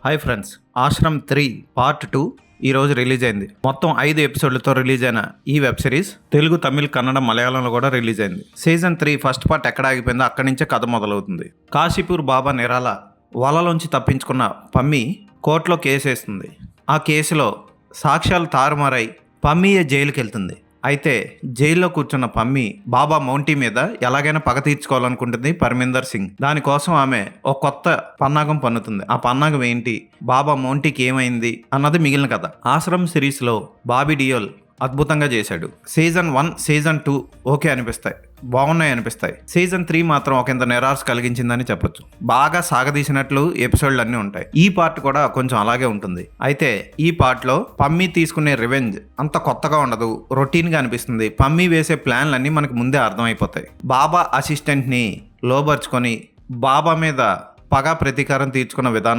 Hi friends, Ashram 3 part 2 ఈరోజు release అయింది. మొత్తం 5 ఎపిసోడ్లతో రిలీజ్ అయిన ఈ వెబ్ సిరీస్ తెలుగు, తమిళ్, కన్నడ, మలయాళంలో కూడా రిలీజ్ అయింది. సీజన్ 3 ఫస్ట్ పార్ట్ ఎక్కడ ఆగిపోయిందో అక్కడి నుంచే కథ మొదలవుతుంది. కాశీపూర్ బాబా నిరాల వలలోంచి తప్పించుకున్న పమ్మి కోర్టులో కేసు వేస్తుంది. ఆ కేసులో సాక్ష్యాలు తారుమారై పమ్మియే జైలుకి వెళ్తుంది. అయితే జైల్లో కూర్చున్న పమ్మి బాబా మౌంటీ మీద ఎలాగైనా పగ తీర్చుకోవాలనుకుంటుంది పరమిందర్ సింగ్. దానికోసం ఆమె ఒక కొత్త పన్నాగం పన్నుతుంది. ఆ పన్నాగం ఏంటి, బాబా మౌంటీకి ఏమైంది అన్నది మిగిలిన కథ. ఆశ్రమ్ సిరీస్లో బాబీ డియోల్ అద్భుతంగా చేశాడు. సీజన్ 1, సీజన్ 2 ఓకే అనిపిస్తాయి, బాగున్నాయి అనిపిస్తాయి. సీజన్ 3 మాత్రం ఒకంత నిరాశ కలిగించిందని చెప్పొచ్చు. బాగా సాగదీసినట్లు ఎపిసోడ్లు అన్నీ ఉంటాయి. ఈ పార్ట్ కూడా కొంచెం అలాగే ఉంటుంది. అయితే ఈ పార్ట్లో పమ్మి తీసుకునే రివెంజ్ అంత కొత్తగా ఉండదు, రొటీన్గా అనిపిస్తుంది. పమ్మి వేసే ప్లాన్లన్నీ మనకు ముందే అర్థమైపోతాయి. బాబా అసిస్టెంట్ని లోబర్చుకొని బాబా మీద పగ ప్రతీకారం తీర్చుకున్న విధానం